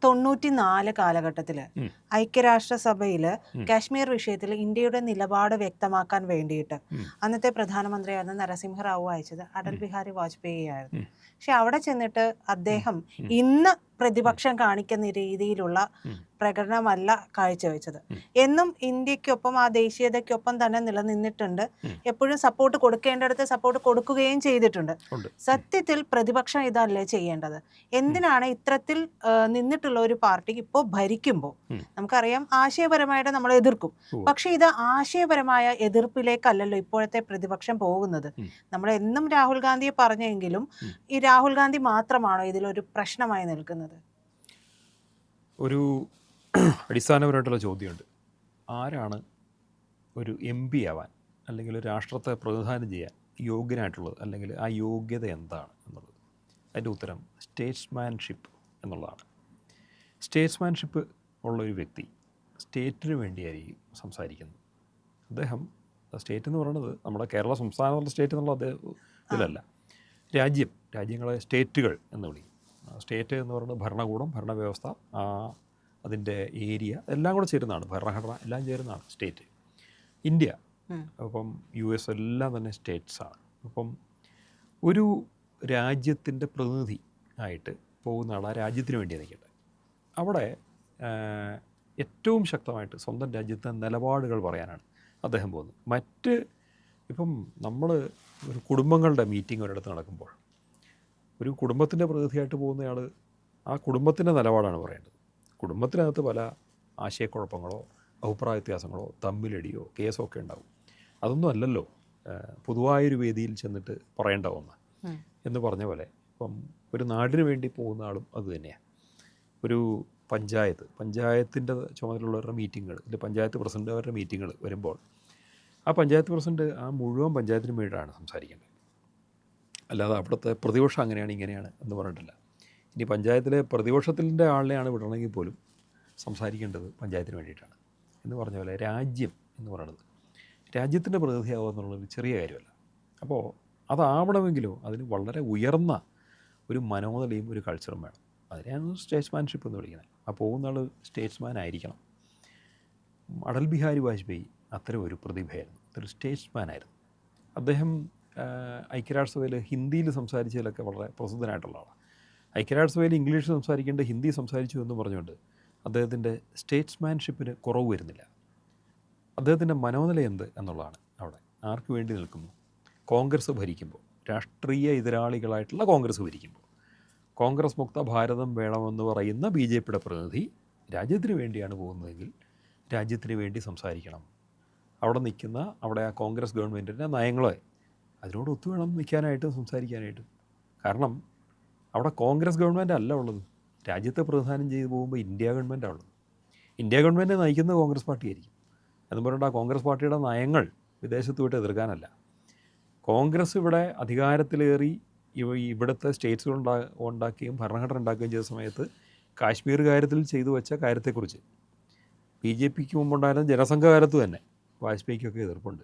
തൊണ്ണൂറ്റിനാല് കാലഘട്ടത്തിൽ ഐക്യരാഷ്ട്രസഭയിൽ കാശ്മീർ വിഷയത്തിൽ ഇന്ത്യയുടെ നിലപാട് വ്യക്തമാക്കാൻ വേണ്ടിയിട്ട് അന്നത്തെ പ്രധാനമന്ത്രിയായിരുന്ന നരസിംഹറാവു അയച്ചത് അടൽ ബിഹാരി വാജ്പേയി ആയിരുന്നു. പക്ഷെ അവിടെ ചെന്നിട്ട് അദ്ദേഹം ഇന്ന് പ്രതിപക്ഷം കാണിക്കുന്ന രീതിയിലുള്ള പ്രകടനമല്ല കാഴ്ചവെച്ചത്. എന്നും ഇന്ത്യക്കൊപ്പം ആ ദേശീയതയ്ക്കൊപ്പം തന്നെ നിലനിന്നിട്ടുണ്ട്. എപ്പോഴും സപ്പോർട്ട് കൊടുക്കേണ്ടടുത്ത് സപ്പോർട്ട് കൊടുക്കുകയും ചെയ്തിട്ടുണ്ട്. സത്യത്തിൽ പ്രതിപക്ഷം ഇതല്ലേ ചെയ്യേണ്ടത്? എന്തിനാണ് ഇത്തരത്തിൽ നിന്നിട്ടുള്ള ഒരു പാർട്ടി ഇപ്പോൾ ഭരിക്കുമ്പോൾ നമുക്കറിയാം ആശയപരമായിട്ട് നമ്മൾ എതിർക്കും. പക്ഷെ ഇത് ആശയപരമായ എതിർപ്പിലേക്കല്ലല്ലോ ഇപ്പോഴത്തെ പ്രതിപക്ഷം പോകുന്നത്. നമ്മൾ എന്നും രാഹുൽ ഗാന്ധിയെ പറഞ്ഞെങ്കിലും ഈ രാഹുൽ ഗാന്ധി മാത്രമാണോ ഇതിലൊരു പ്രശ്നമായി നിൽക്കുന്നത്? ഒരു അടിസ്ഥാനപരമായിട്ടുള്ള ചോദ്യമുണ്ട്. ആരാണ് ഒരു MP ആവാൻ അല്ലെങ്കിൽ ഒരു രാഷ്ട്രത്തെ പ്രതിനിധാനം ചെയ്യാൻ യോഗ്യനായിട്ടുള്ളത്, അല്ലെങ്കിൽ ആ യോഗ്യത എന്താണ് എന്നുള്ളത്? അതിൻ്റെ ഉത്തരം സ്റ്റേറ്റ്സ്മാൻഷിപ്പ് എന്നുള്ളതാണ്. സ്റ്റേറ്റ്സ്മാൻഷിപ്പ് ഉള്ളൊരു വ്യക്തി സ്റ്റേറ്റിന് വേണ്ടിയായിരിക്കും സംസാരിക്കുന്നത്. അദ്ദേഹം സ്റ്റേറ്റ് എന്ന് പറയുന്നത് നമ്മുടെ കേരള സംസ്ഥാനമുള്ള സ്റ്റേറ്റ് എന്നുള്ള ഇതിലല്ല. രാജ്യങ്ങളെ സ്റ്റേറ്റുകൾ എന്ന് വിളിക്കും. സ്റ്റേറ്റ് എന്ന് പറയുന്നത് ഭരണകൂടം, ഭരണവ്യവസ്ഥ, അതിൻ്റെ ഏരിയ എല്ലാം കൂടെ ചേരുന്നതാണ്. ഭരണഘടന എല്ലാം ചേരുന്നതാണ് സ്റ്റേറ്റ്. ഇന്ത്യ, അപ്പം US എല്ലാം തന്നെ സ്റ്റേറ്റ്സാണ്. അപ്പം ഒരു രാജ്യത്തിൻ്റെ പ്രതിനിധി ആയിട്ട് പോകുന്ന ആൾ ആ രാജ്യത്തിന് വേണ്ടി നിൽക്കട്ടെ. അവിടെ ഏറ്റവും ശക്തമായിട്ട് സ്വന്തം രാജ്യത്തെ നിലപാടുകൾ പറയാനാണ് അദ്ദേഹം പോകുന്നത്. ഇപ്പം നമ്മൾ ഒരു കുടുംബങ്ങളുടെ മീറ്റിംഗ് ഒരിടത്ത് നടക്കുമ്പോൾ ഒരു കുടുംബത്തിൻ്റെ പ്രതിനിധിയായിട്ട് പോകുന്നയാൾ ആ കുടുംബത്തിൻ്റെ നിലപാടാണ് പറയേണ്ടത്. കുടുംബത്തിനകത്ത് പല ആശയക്കുഴപ്പങ്ങളോ അഭിപ്രായ വ്യത്യാസങ്ങളോ തമ്മിലടിയോ കേസോ ഒക്കെ ഉണ്ടാകും. അതൊന്നും അല്ലല്ലോ പൊതുവായൊരു വേദിയിൽ ചെന്നിട്ട് പറയേണ്ട ഒന്ന് എന്ന് പറഞ്ഞ പോലെ ഇപ്പം ഒരു നാടിന് വേണ്ടി പോകുന്ന ആളും അതുതന്നെയാണ്. ഒരു പഞ്ചായത്തിൻ്റെ ചുമതലയുള്ളവരുടെ മീറ്റിങ്ങുകൾ, അല്ലെങ്കിൽ പഞ്ചായത്ത് പ്രസിഡൻ്റുകാരുടെ മീറ്റിങ്ങുകൾ വരുമ്പോൾ ആ പഞ്ചായത്ത് പ്രസിഡന്റ് ആ മുഴുവൻ പഞ്ചായത്തിന് വേണ്ടിയിട്ടാണ് സംസാരിക്കേണ്ടത്. അല്ലാതെ അവിടുത്തെ പ്രതിപക്ഷം അങ്ങനെയാണ് ഇങ്ങനെയാണ് എന്ന് പറഞ്ഞിട്ടില്ല. ഇനി പഞ്ചായത്തിലെ പ്രതിപക്ഷത്തിൻ്റെ ആളിനെയാണ് വിടണമെങ്കിൽ പോലും സംസാരിക്കേണ്ടത് പഞ്ചായത്തിന് വേണ്ടിയിട്ടാണ്. എന്ന് പറഞ്ഞ പോലെ രാജ്യം എന്ന് പറയുന്നത് രാജ്യത്തിൻ്റെ പ്രതിനിധിയാവുക എന്നുള്ളൊരു ചെറിയ കാര്യമല്ല. അപ്പോൾ അതാവണമെങ്കിലോ അതിന് വളരെ ഉയർന്ന ഒരു മനോനിലയും ഒരു കൾച്ചറും വേണം. അതിനെയാണ് സ്റ്റേറ്റ്സ്മാൻഷിപ്പ് എന്ന് വിളിക്കുന്നത്. ആ പോകുന്ന ആൾ സ്റ്റേറ്റ്സ്മാൻ ആയിരിക്കണം. അടൽ ബിഹാരി വാജ്പേയി അത്തരം ഒരു പ്രതിഭയായിരുന്നു, അതൊരു സ്റ്റേറ്റ്സ്മാൻ ആയിരുന്നു. അദ്ദേഹം ഐക്യരാഷ്ട്രസഭയിൽ ഹിന്ദിയിൽ സംസാരിച്ചതിലൊക്കെ വളരെ പ്രസിദ്ധനായിട്ടുള്ള ആളാണ്. ഐക്യരാഷ്ട്രസഭയിൽ ഇംഗ്ലീഷ് സംസാരിക്കേണ്ട ഹിന്ദി സംസാരിച്ചു എന്ന് പറഞ്ഞുകൊണ്ട് അദ്ദേഹത്തിൻ്റെ സ്റ്റേറ്റ്സ്മാൻഷിപ്പിന് കുറവ് വരുന്നില്ല. അദ്ദേഹത്തിൻ്റെ മനോനില എന്ത് എന്നുള്ളതാണ് അവിടെ. ആർക്ക് വേണ്ടി നിൽക്കുന്നു? കോൺഗ്രസ് ഭരിക്കുമ്പോൾ, രാഷ്ട്രീയ എതിരാളികളായിട്ടുള്ള കോൺഗ്രസ് ഭരിക്കുമ്പോൾ, കോൺഗ്രസ് മുക്ത ഭാരതം വേണമെന്ന് പറയുന്ന BJPയുടെ പ്രതിനിധി രാജ്യത്തിന് വേണ്ടിയാണ് പോകുന്നതെങ്കിൽ രാജ്യത്തിന് വേണ്ടി സംസാരിക്കണം. അവിടെ ആ കോൺഗ്രസ് ഗവൺമെൻറ്റിൻ്റെ നയങ്ങളെ അതിനോട് ഒത്തുവേണം നിൽക്കാനായിട്ടും സംസാരിക്കാനായിട്ടും. കാരണം അവിടെ കോൺഗ്രസ് ഗവൺമെൻറ് അല്ല ഉള്ളത്. രാജ്യത്തെ പ്രതിനിധാനം ചെയ്ത് പോകുമ്പോൾ ഇന്ത്യ ഗവൺമെൻറ്റാണ് ഉള്ളത്. ഇന്ത്യ ഗവൺമെൻറ് നയിക്കുന്നത് കോൺഗ്രസ് പാർട്ടിയായിരിക്കും. എന്ന് പറഞ്ഞിട്ട് ആ കോൺഗ്രസ് പാർട്ടിയുടെ നയങ്ങൾ വിദേശത്ത് വിട്ട് എതിർക്കാനല്ല. കോൺഗ്രസ് ഇവിടെ അധികാരത്തിലേറി ഇവിടുത്തെ സ്റ്റേറ്റ്സുകൾ ഉണ്ടാക്കുകയും ഭരണഘടന ഉണ്ടാക്കുകയും ചെയ്ത സമയത്ത് കാശ്മീർ കാര്യത്തിൽ ചെയ്തു വെച്ച കാര്യത്തെക്കുറിച്ച് BJPക്ക് മുമ്പുണ്ടായിരുന്ന ജനസംഘകാലത്ത് തന്നെ വാജ്പേയിക്കൊക്കെ എതിർപ്പുണ്ട്.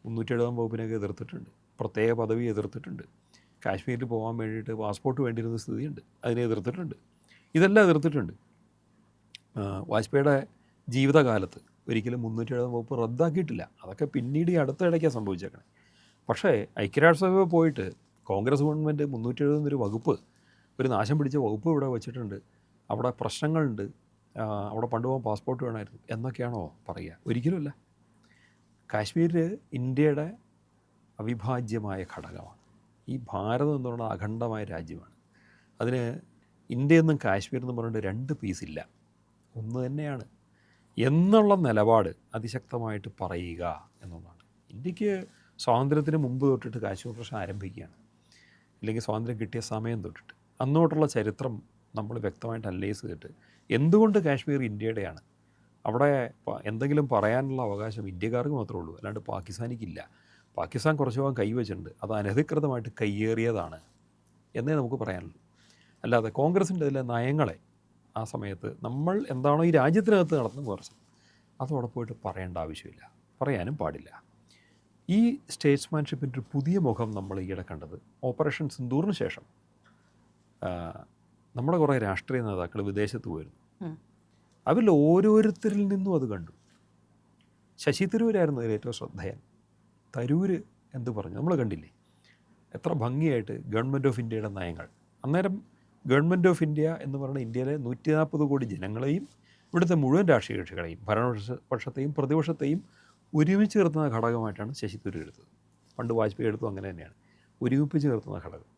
370 വകുപ്പിനൊക്കെ എതിർത്തിട്ടുണ്ട്. പ്രത്യേക പദവി എതിർത്തിട്ടുണ്ട്. കാശ്മീരിൽ പോകാൻ വേണ്ടിയിട്ട് പാസ്പോർട്ട് വേണ്ടിയിരുന്ന സ്ഥിതിയുണ്ട്, അതിനെ എതിർത്തിട്ടുണ്ട്. ഇതെല്ലാം എതിർത്തിട്ടുണ്ട്. വാജ്പേയിയുടെ ജീവിതകാലത്ത് ഒരിക്കലും 370 വകുപ്പ് റദ്ദാക്കിയിട്ടില്ല. അതൊക്കെ പിന്നീട് ഈ അടുത്തിടയ്ക്കാണ് സംഭവിച്ചേക്കണേ. പക്ഷേ ഐക്യരാഷ്ട്രസഭ പോയിട്ട് കോൺഗ്രസ് ഗവൺമെൻറ് 370 വകുപ്പ്, ഒരു നാശം പിടിച്ച വകുപ്പ് ഇവിടെ വെച്ചിട്ടുണ്ട്, അവിടെ പ്രശ്നങ്ങളുണ്ട്, അവിടെ പണ്ടുപോകാൻ പാസ്പോർട്ട് വേണമായിരുന്നു എന്നൊക്കെയാണോ പറയുക? ഒരിക്കലുമല്ല. കാശ്മീർ ഇന്ത്യയുടെ അവിഭാജ്യമായ ഘടകമാണ്. ഈ ഭാരതം എന്ന് പറയുന്നത് അഖണ്ഡമായ രാജ്യമാണ്. അതിന് ഇന്ത്യയെന്നും കാശ്മീരെന്നും പറഞ്ഞിട്ട് 2 പീസില്ല, ഒന്ന് തന്നെയാണ് എന്നുള്ള നിലപാട് അതിശക്തമായിട്ട് പറയുക എന്നുള്ളതാണ്. ഇന്ത്യക്ക് സ്വാതന്ത്ര്യത്തിന് മുമ്പ് തൊട്ടിട്ട് കാശ്മീർ പ്രശ്നം ആരംഭിക്കുകയാണ്, അല്ലെങ്കിൽ സ്വാതന്ത്ര്യം കിട്ടിയ സമയം തൊട്ടിട്ട് അന്നോട്ടുള്ള ചരിത്രം നമ്മൾ വ്യക്തമായിട്ട് അനലൈസ് ചെയ്തിട്ട് എന്തുകൊണ്ട് കാശ്മീർ ഇന്ത്യയുടെയാണ്, അവിടെ എന്തെങ്കിലും പറയാനുള്ള അവകാശം ഇന്ത്യക്കാർക്ക് മാത്രമേ ഉള്ളൂ, അല്ലാണ്ട് പാകിസ്ഥാനിക്കില്ല. പാകിസ്ഥാൻ കുറച്ച് ഭാഗം കൈവച്ചിട്ടുണ്ട്, അത് അനധികൃതമായിട്ട് കയ്യേറിയതാണ് എന്നേ നമുക്ക് പറയാനുള്ളൂ. അല്ലാതെ കോൺഗ്രസിൻ്റെ ഇതിലെ നയങ്ങളെ ആ സമയത്ത് നമ്മൾ എന്താണോ ഈ രാജ്യത്തിനകത്ത് നടന്ന കുറച്ച് അതോടെ പോയിട്ട് പറയേണ്ട ആവശ്യമില്ല, പറയാനും പാടില്ല. ഈ സ്റ്റേറ്റ്സ്മാൻഷിപ്പിൻ്റെ ഒരു പുതിയ മുഖം നമ്മൾ ഈയിടെ കണ്ടത് ഓപ്പറേഷൻ സിന്ദൂറിന് ശേഷം നമ്മുടെ കുറേ രാഷ്ട്രീയ നേതാക്കൾ വിദേശത്ത് പോയിരുന്നു. ഉം. അവരിൽ ഓരോരുത്തരിൽ നിന്നും അത് കണ്ടു. ശശി തരൂരായിരുന്നു അതിൽ ഏറ്റവും ശ്രദ്ധേയൻ. തരൂർ എന്ത് പറഞ്ഞു നമ്മൾ കണ്ടില്ലേ, എത്ര ഭംഗിയായിട്ട് ഗവൺമെൻറ് ഓഫ് ഇന്ത്യയുടെ നയങ്ങൾ. അന്നേരം ഗവൺമെൻറ് ഓഫ് ഇന്ത്യ എന്ന് പറയുന്ന ഇന്ത്യയിലെ 140 കോടി ജനങ്ങളെയും ഇവിടുത്തെ മുഴുവൻ രാഷ്ട്രീയ കക്ഷികളെയും ഭരണപക്ഷത്തെയും പ്രതിപക്ഷത്തെയും ഒരുമിച്ച് നിർത്തുന്ന ഘടകമായിട്ടാണ് ശശി തരൂർ എടുത്തത്. പണ്ട് വാജ്പേയി എടുത്തു അങ്ങനെ തന്നെയാണ് ഒരുമിപ്പിച്ച് നിർത്തുന്ന ഘടകം.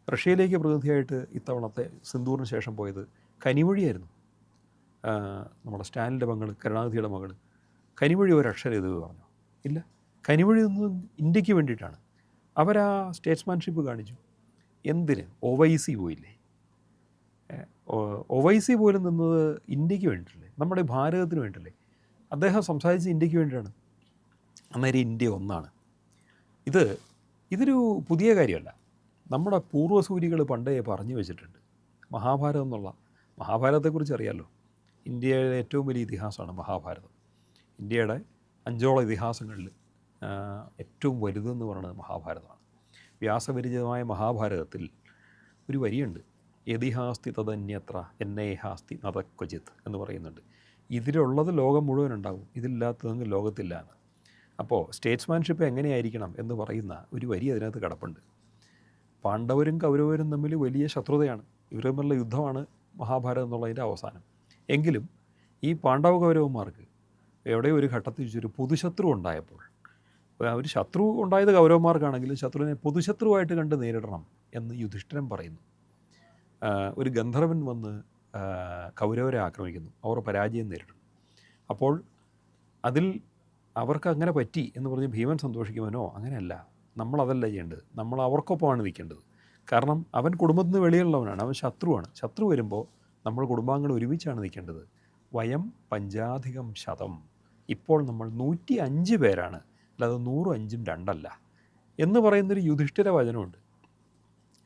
റഷ്യയിലേക്ക് പ്രതിനിധിയായിട്ട് ഇത്തവണത്തെ സിന്ദൂറിന് ശേഷം പോയത് കനിമൊഴിയായിരുന്നു. നമ്മുടെ സ്റ്റാലിൻ്റെ മകൾ, കരുണാനിധിയുടെ മകൾ. കനിമൊഴി ഒരക്ഷരം ഇത് പറഞ്ഞു ഇല്ല. കനിമൊഴി നിന്നത് ഇന്ത്യക്ക് വേണ്ടിയിട്ടാണ്. അവരാ സ്റ്റേറ്റ്സ്മാൻഷിപ്പ് കാണിച്ചു. എന്തിന്? OIC പോയില്ലേ? OIC പോലും നിന്നത് ഇന്ത്യക്ക് വേണ്ടിയിട്ടല്ലേ, നമ്മുടെ ഭാരതത്തിന് വേണ്ടിയിട്ടല്ലേ. അദ്ദേഹം സംസാരിച്ച് ഇന്ത്യക്ക് വേണ്ടിയിട്ടാണ്. അന്നേരം ഇന്ത്യ ഒന്നാണ്. ഇതൊരു പുതിയ കാര്യമല്ല. നമ്മുടെ പൂർവ്വസൂരികൾ പണ്ടേ പറഞ്ഞു വെച്ചിട്ടുണ്ട്. മഹാഭാരതം എന്നുള്ള, മഹാഭാരതത്തെക്കുറിച്ച് അറിയാമല്ലോ. ഇന്ത്യയുടെ ഏറ്റവും വലിയ ഇതിഹാസമാണ് മഹാഭാരതം. ഇന്ത്യയുടെ 5ഓളം ഇതിഹാസങ്ങളിൽ ഏറ്റവും വലുതെന്ന് പറയുന്നത് മഹാഭാരതമാണ്. വ്യാസവിരചിതമായ മഹാഭാരതത്തിൽ ഒരു വരിയുണ്ട്, യതിഹാസ്തി തദന്യത്ര എന്നേഹാസ്തി നതക്വചിത് എന്ന് പറയുന്നുണ്ട്. ഇതിലുള്ളത് ലോകം മുഴുവൻ ഉണ്ടാകും, ഇതില്ലാത്തതെങ്കിൽ ലോകത്തില്ല എന്ന്. അപ്പോൾ സ്റ്റേറ്റ്സ്മാൻഷിപ്പ് എങ്ങനെയായിരിക്കണം എന്ന് പറയുന്ന ഒരു വരി അതിനകത്ത് കിടപ്പുണ്ട്. പാണ്ഡവരും കൗരവരും തമ്മിൽ വലിയ ശത്രുതയാണ്. ഇവർ തമ്മിലുള്ള യുദ്ധമാണ് മഹാഭാരതം എന്നുള്ളതിൻ്റെ അവസാനം. എങ്കിലും ഈ പാണ്ഡവ കൗരവന്മാർക്ക് എവിടെയോ ഒരു ഘട്ടത്തിൽ ഒരു പൊതുശത്രു ഉണ്ടായപ്പോൾ, ഒരു ശത്രു ഉണ്ടായത് കൗരവന്മാർക്കാണെങ്കിലും ശത്രുവിനെ പൊതുശത്രുവായിട്ട് കണ്ട് നേരിടണം എന്ന് യുധിഷ്ഠിരൻ പറയുന്നു. ഒരു ഗന്ധർവൻ വന്ന് കൗരവരെ ആക്രമിക്കുന്നു, അവർ പരാജയം നേരിടുന്നു. അപ്പോൾ അതിൽ അവർക്ക് അങ്ങനെ പറ്റി എന്ന് പറഞ്ഞ് ഭീമൻ സന്തോഷിക്കുവാനോ അങ്ങനെയല്ല. നമ്മളതല്ല ചെയ്യേണ്ടത്, നമ്മൾ അവർക്കൊപ്പമാണ് നിൽക്കേണ്ടത്. കാരണം അവൻ കുടുംബത്തിൽ നിന്ന് വെളിയുള്ളവനാണ്, അവൻ ശത്രുവാണ്. ശത്രു വരുമ്പോൾ നമ്മൾ കുടുംബാംഗങ്ങൾ ഒരുമിച്ചാണ് നിൽക്കേണ്ടത്. വയം പഞ്ചാധികം ശതം, ഇപ്പോൾ നമ്മൾ 105 പേരാണ്, അല്ലാതെ 105ഉം 2അല്ല എന്ന് പറയുന്നൊരു യുധിഷ്ഠിര വചനമുണ്ട്.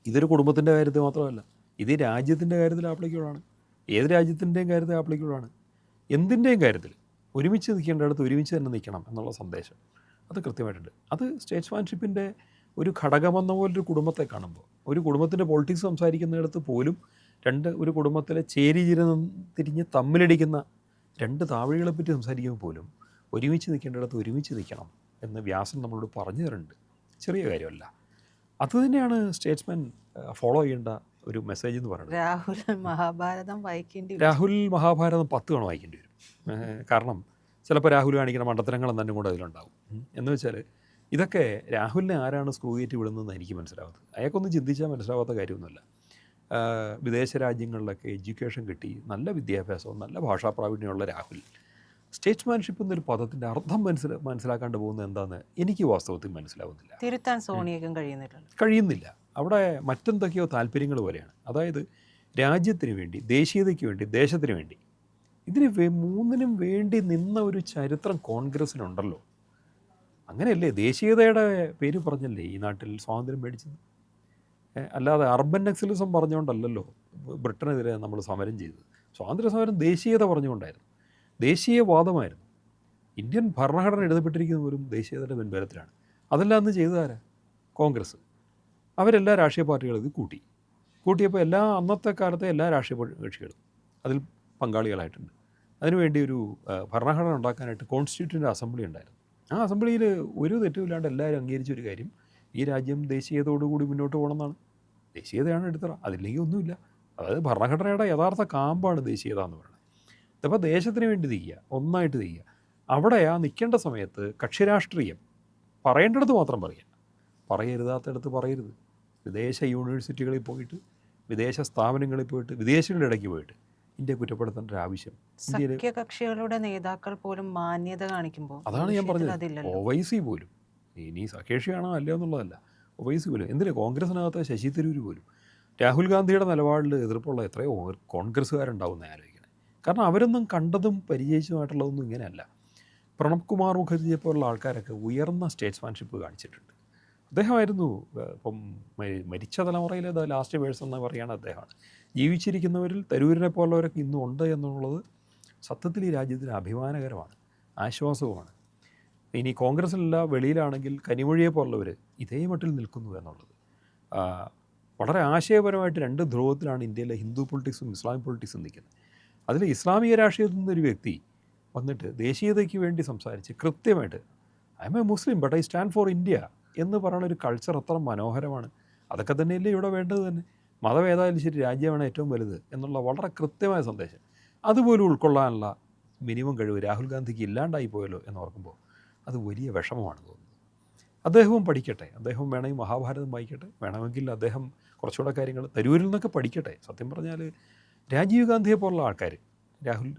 ഇതൊരു കുടുംബത്തിൻ്റെ കാര്യത്തിൽ മാത്രമല്ല, ഇത് രാജ്യത്തിൻ്റെ കാര്യത്തിൽ ആപ്ലിക്കബിളാണ്. ഏത് രാജ്യത്തിൻ്റെയും കാര്യത്തിൽ ആപ്ലിക്കബിളാണ്. എന്തിൻ്റെയും കാര്യത്തിൽ ഒരുമിച്ച് നിൽക്കേണ്ടടുത്ത് ഒരുമിച്ച് തന്നെ നിൽക്കണം എന്നുള്ള സന്ദേശം അത് കൃത്യമായിട്ടുണ്ട്. അത് സ്റ്റേറ്റ്സ്മാൻഷിപ്പിൻ്റെ ഒരു ഘടകമെന്ന പോലൊരു കുടുംബത്തെ കാണുമ്പോൾ, ഒരു കുടുംബത്തിൻ്റെ പൊളിറ്റിക്സ് സംസാരിക്കുന്നിടത്ത് പോലും ഒരു കുടുംബത്തിലെ തിരിഞ്ഞ് തമ്മിലടിക്കുന്ന 2 താവഴികളെപ്പറ്റി സംസാരിക്കുമ്പോൾ പോലും ഒരുമിച്ച് നിൽക്കേണ്ടിടത്ത് ഒരുമിച്ച് നിൽക്കണം എന്ന് വ്യാസൻ നമ്മളോട് പറഞ്ഞു തരുന്നുണ്ട്. ചെറിയ കാര്യമല്ല. അതുതന്നെയാണ് സ്റ്റേറ്റ്സ്മാൻ ഫോളോ ചെയ്യേണ്ട ഒരു മെസ്സേജ് എന്ന് പറയുന്നത്. രാഹുൽ മഹാഭാരതം വായിക്കേണ്ടി രാഹുൽ മഹാഭാരതം 10 തവണ വായിക്കേണ്ടി വരും. കാരണം ചിലപ്പോൾ രാഹുൽ കാണിക്കുന്ന മണ്ടത്തരങ്ങൾ തന്നെ കൂടെ അതിലുണ്ടാവും. എന്ന് വെച്ചാൽ ഇതൊക്കെ രാഹുലിനെ ആരാണ് സ്ക്രൂ കയറ്റി വിടുന്നതെന്ന് എനിക്ക് മനസ്സിലാവാത്തത്. അയാൾക്കൊന്നും ചിന്തിച്ചാൽ മനസ്സിലാവാത്ത കാര്യമൊന്നുമല്ല. വിദേശ രാജ്യങ്ങളിലൊക്കെ എഡ്യൂക്കേഷൻ കിട്ടി, നല്ല വിദ്യാഭ്യാസവും നല്ല ഭാഷാ പ്രാവീണ്യമുള്ള രാഹുൽ സ്റ്റേറ്റ്സ്മാൻഷിപ്പ് എന്നൊരു പദത്തിൻ്റെ അർത്ഥം മനസ്സിലാക്കാണ്ട് പോകുന്നത് എന്താണെന്ന് എനിക്ക് വാസ്തവത്തിൽ മനസ്സിലാവുന്നില്ല. തിരുത്താൻ സോണിയക്കും കഴിയുന്നില്ല. അവിടെ മറ്റെന്തൊക്കെയോ താല്പര്യങ്ങൾ പോലെയാണ്. അതായത് രാജ്യത്തിന് വേണ്ടി, ദേശീയതയ്ക്ക് വേണ്ടി, ദേശത്തിന് വേണ്ടി, ഇതിന് 3നും വേണ്ടി നിന്ന ഒരു ചരിത്രം കോൺഗ്രസ്സിനുണ്ടല്ലോ. അങ്ങനെയല്ലേ ദേശീയതയുടെ പേര് പറഞ്ഞല്ലേ ഈ നാട്ടിൽ സ്വാതന്ത്ര്യം മേടിച്ചത്? അല്ലാതെ അർബൻ നക്സലിസം പറഞ്ഞുകൊണ്ടല്ലല്ലോ ബ്രിട്ടനെതിരെ നമ്മൾ സമരം ചെയ്തത്. സ്വാതന്ത്ര്യ സമരം ദേശീയത പറഞ്ഞുകൊണ്ടായിരുന്നു, ദേശീയവാദമായിരുന്നു. ഇന്ത്യൻ ഭരണഘടന എഴുതപ്പെട്ടിരിക്കുന്ന ഒരു ദേശീയതയുടെ പിൻബലത്തിലാണ്. അതെല്ലാം അന്ന് ചെയ്തതാരാ? കോൺഗ്രസ്. അവരെല്ലാ രാഷ്ട്രീയ പാർട്ടികളും ഇത് കൂട്ടിയപ്പോൾ അന്നത്തെ കാലത്തെ എല്ലാ രാഷ്ട്രീയ കക്ഷികളും അതിൽ പങ്കാളികളായിട്ടുണ്ട്. അതിനുവേണ്ടി ഒരു ഭരണഘടന ഉണ്ടാക്കാനായിട്ട് കോൺസ്റ്റിറ്റ്യൂൻ്റ് അസംബ്ലി ഉണ്ടായിരുന്നു. ആ അസംബ്ലിയിൽ ഒരു തെറ്റുമില്ലാണ്ട് എല്ലാവരും അംഗീകരിച്ച ഒരു കാര്യം, ഈ രാജ്യം ദേശീയതയോടുകൂടി മുന്നോട്ട് പോകണമെന്നാണ്. ദേശീയതയാണ് എടുത്തറ, അതില്ലെങ്കിൽ ഒന്നുമില്ല. അതായത് ഭരണഘടനയുടെ യഥാർത്ഥ കാമ്പാണ് ദേശീയത എന്ന് പറയുന്നത്. അപ്പോൾ ദേശത്തിന് വേണ്ടി നിൽക്കുക, ഒന്നായിട്ട് നിൽക്കുക. അവിടെ നിൽക്കേണ്ട സമയത്ത് കക്ഷിരാഷ്ട്രീയം പറയേണ്ടടുത്ത് മാത്രം പറയുക, പറയരുതാത്തടുത്ത് പറയരുത്. വിദേശ യൂണിവേഴ്സിറ്റികളിൽ പോയിട്ട്, വിദേശ സ്ഥാപനങ്ങളിൽ പോയിട്ട്, വിദേശികളുടെ ഇടയ്ക്ക് പോയിട്ട് ഇന്ത്യ കുറ്റപ്പെടുത്തേണ്ട ഒരു ആവശ്യം സഖ്യകക്ഷികളുടെ നേതാക്കൾ പോലും മാന്യത കാണിക്കുമ്പോൾ, അതാണ് ഞാൻ പറഞ്ഞത്. OIC പോലും, ഇനി സഖ്യകക്ഷിയാണോ അല്ലയോ എന്നുള്ളതല്ല, OIC പോലും, എന്തിന് കോൺഗ്രസിനകത്ത് ശശി തരൂർ പോലും രാഹുൽ ഗാന്ധിയുടെ നിലപാടിൽ എതിർപ്പുള്ള എത്രയോ കോൺഗ്രസ്സുകാരുണ്ടാവുമെന്ന് ആലോചിക്കണേ. കാരണം അവരൊന്നും കണ്ടതും പരിചയിച്ചതുമായിട്ടുള്ളതൊന്നും ഇങ്ങനെയല്ല. പ്രണബ് കുമാർ മുഖർജിയെ പോലുള്ള ആൾക്കാരൊക്കെ ഉയർന്ന സ്റ്റേറ്റ്സ്മാൻഷിപ്പ് കാണിച്ചിട്ടുണ്ട്. അദ്ദേഹമായിരുന്നു ഇപ്പം മരിച്ച തലമുറയിലെ ലാസ്റ്റ് വേഴ്സ് എന്ന് പറയുകയാണ് അദ്ദേഹമാണ്. ജീവിച്ചിരിക്കുന്നവരിൽ തരൂരിനെ പോലുള്ളവരൊക്കെ ഇന്നും ഉണ്ട് എന്നുള്ളത് സത്യത്തിൽ ഈ രാജ്യത്തിന് അഭിമാനകരമാണ്, ആശ്വാസവുമാണ്. ഇനി കോൺഗ്രസ്സിലല്ല വെളിയിലാണെങ്കിൽ കനിമൊഴിയെ പോലുള്ളവർ ഇതേ മട്ടിൽ നിൽക്കുന്നു എന്നുള്ളത് വളരെ ആശയപരമായിട്ട് രണ്ട് ധ്രുവത്തിലാണ് ഇന്ത്യയിലെ ഹിന്ദു പൊളിറ്റിക്സും ഇസ്ലാമിക് പൊളിറ്റിക്സും നിൽക്കുന്നത്. അതിൽ ഇസ്ലാമിക രാഷ്ട്രീയത്തിൽ നിന്നൊരു വ്യക്തി വന്നിട്ട് ദേശീയതയ്ക്ക് വേണ്ടി സംസാരിച്ച് കൃത്യമായിട്ട് I M a Muslim but I stand for India എന്ന് പറയുന്ന ഒരു കൾച്ചർ അത്ര മനോഹരമാണ്. അതൊക്കെ തന്നെയല്ലേ ഇവിടെ വേണ്ടത് തന്നെ. മതം ഏതായാലും ശരി, രാജ്യമാണ് ഏറ്റവും വലുത് എന്നുള്ള വളരെ കൃത്യമായ സന്ദേശം അതുപോലും ഉൾക്കൊള്ളാനുള്ള മിനിമം കഴിവ് രാഹുൽ ഗാന്ധിക്ക് ഇല്ലാണ്ടായി പോയല്ലോ എന്ന് ഓർക്കുമ്പോൾ അത് വലിയ വിഷമമാണ് തോന്നുന്നത്. അദ്ദേഹവും പഠിക്കട്ടെ, അദ്ദേഹം വേണമെങ്കിൽ മഹാഭാരതം വായിക്കട്ടെ, വേണമെങ്കിൽ അദ്ദേഹം കുറച്ചുകൂടെ കാര്യങ്ങൾ തരൂരിൽ നിന്നൊക്കെ പഠിക്കട്ടെ. സത്യം പറഞ്ഞാൽ രാജീവ് ഗാന്ധിയെ പോലുള്ള ആൾക്കാർ,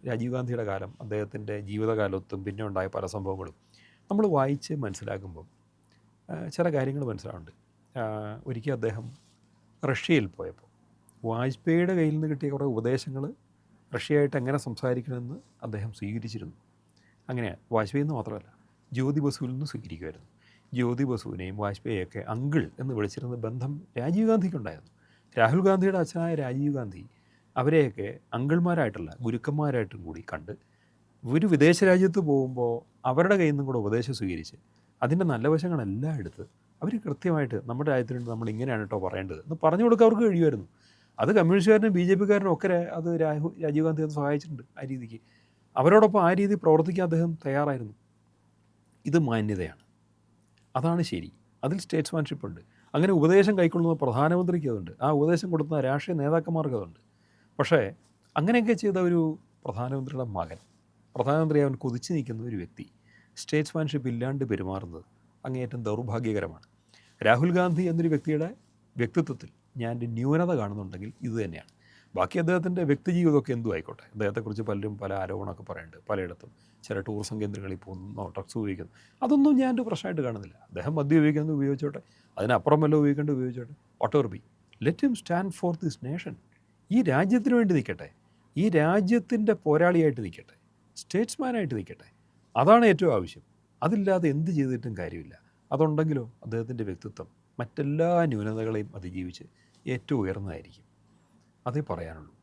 രാജീവ് ഗാന്ധിയുടെ കാലം, അദ്ദേഹത്തിൻ്റെ ജീവിതകാലത്തും പിന്നെ ഉണ്ടായ പല സംഭവങ്ങളും നമ്മൾ വായിച്ച് മനസ്സിലാക്കുമ്പം ചില കാര്യങ്ങൾ മനസ്സിലാവുന്നുണ്ട്. ഒരിക്കൽ അദ്ദേഹം റഷ്യയിൽ പോയപ്പോൾ വാജ്പേയിയുടെ കയ്യിൽ നിന്ന് കിട്ടിയ കുറേ ഉപദേശങ്ങൾ റഷ്യയായിട്ട് എങ്ങനെ സംസാരിക്കണമെന്ന് അദ്ദേഹം സ്വീകരിച്ചിരുന്നു. അങ്ങനെ വാജ്പേയിൽ നിന്ന് മാത്രമല്ല, ജ്യോതി ബസുവിൽ നിന്ന് സ്വീകരിക്കുമായിരുന്നു. ജ്യോതി ബസുവിനെയും വാജ്പേയിയൊക്കെ അങ്കിൾ എന്ന് വിളിച്ചിരുന്ന ബന്ധം രാജീവ് ഗാന്ധിക്കുണ്ടായിരുന്നു. രാഹുൽ ഗാന്ധിയുടെ അച്ഛനായ രാജീവ് ഗാന്ധി അവരെയൊക്കെ അങ്കിൾമാരായിട്ടല്ല ഗുരുക്കന്മാരായിട്ടും കൂടി കണ്ട് ഒരു വിദേശ രാജ്യത്ത് പോകുമ്പോൾ അവരുടെ കയ്യിൽ നിന്നും കൂടെ ഉപദേശം സ്വീകരിച്ച് അതിൻ്റെ നല്ല വശങ്ങളെല്ലാം എടുത്ത് അവർ കൃത്യമായിട്ട് നമ്മുടെ രാജ്യത്തിനുണ്ട് നമ്മൾ ഇങ്ങനെയാണ് കേട്ടോ പറയേണ്ടത് എന്ന് പറഞ്ഞു കൊടുക്കാൻ അവർക്ക് കഴിയുമായിരുന്നു. അത് കമ്മ്യൂണിസ്റ്റുകാരനും ബി ജെ പിക്കാരനും ഒക്കെ അത് രാജീവ് ഗാന്ധി അത് സഹായിച്ചിട്ടുണ്ട്. ആ രീതിക്ക് അവരോടൊപ്പം ആ രീതി പ്രവർത്തിക്കാൻ അദ്ദേഹം തയ്യാറായിരുന്നു. ഇത് മാന്യതയാണ്, അതാണ് ശരി. അതിൽ സ്റ്റേറ്റ്സ്മാൻഷിപ്പ് ഉണ്ട്. അങ്ങനെ ഉപദേശം കൈക്കൊള്ളുന്ന പ്രധാനമന്ത്രിക്ക് അതുണ്ട്, ആ ഉപദേശം കൊടുക്കുന്ന രാഷ്ട്രീയ നേതാക്കന്മാർക്ക് അതുണ്ട്. പക്ഷേ അങ്ങനെയൊക്കെ ചെയ്ത ഒരു പ്രധാനമന്ത്രിയുടെ മകൻ, പ്രധാനമന്ത്രി അവൻ കൊതിച്ചു നിൽക്കുന്ന ഒരു വ്യക്തി സ്റ്റേറ്റ്സ്മാൻഷിപ്പ് ഇല്ലാണ്ട് പെരുമാറുന്നത് അങ്ങേയറ്റം ദൗർഭാഗ്യകരമാണ്. രാഹുൽ ഗാന്ധി എന്നൊരു വ്യക്തിയുടെ വ്യക്തിത്വത്തിൽ ഞാൻ എൻ്റെ ന്യൂനത കാണുന്നുണ്ടെങ്കിൽ ഇത് തന്നെയാണ്. ബാക്കി അദ്ദേഹത്തിൻ്റെ വ്യക്തിജീവിതമൊക്കെ എന്തും ആയിക്കോട്ടെ. അദ്ദേഹത്തെക്കുറിച്ച് പലരും പല ആരോപണമൊക്കെ പറയുന്നുണ്ട്. പലയിടത്തും ചില ടൂറിസം കേന്ദ്രങ്ങളിൽ പോകുന്നു, ഡ്രഗ്സ് ഉപയോഗിക്കുന്നു, അതൊന്നും ഞാൻ ഒരു പ്രശ്നമായിട്ട് കാണുന്നില്ല. അദ്ദേഹം മദ്യം ഉപയോഗിക്കുന്നത് ഉപയോഗിച്ചോട്ടെ, അതിനപ്പുറം വല്ല ഉപയോഗിക്കേണ്ടത് ഉപയോഗിച്ചോട്ടെ, what be, let him stand for this nation. ഈ രാജ്യത്തിന് വേണ്ടി നിൽക്കട്ടെ, ഈ രാജ്യത്തിൻ്റെ പോരാളിയായിട്ട് നിൽക്കട്ടെ, സ്റ്റേറ്റ്സ്മാനായിട്ട് നിൽക്കട്ടെ. അതാണ് ഏറ്റവും ആവശ്യം. അതില്ലാതെ എന്ത് ചെയ്തിട്ടും കാര്യമില്ല. അതുണ്ടെങ്കിലോ അദ്ദേഹത്തിൻ്റെ വ്യക്തിത്വം മറ്റെല്ലാ ന്യൂനതകളെയും അതിജീവിച്ച് ഏറ്റവും ഉയർന്നതായിരിക്കും. അതേ പറയാനുള്ളൂ.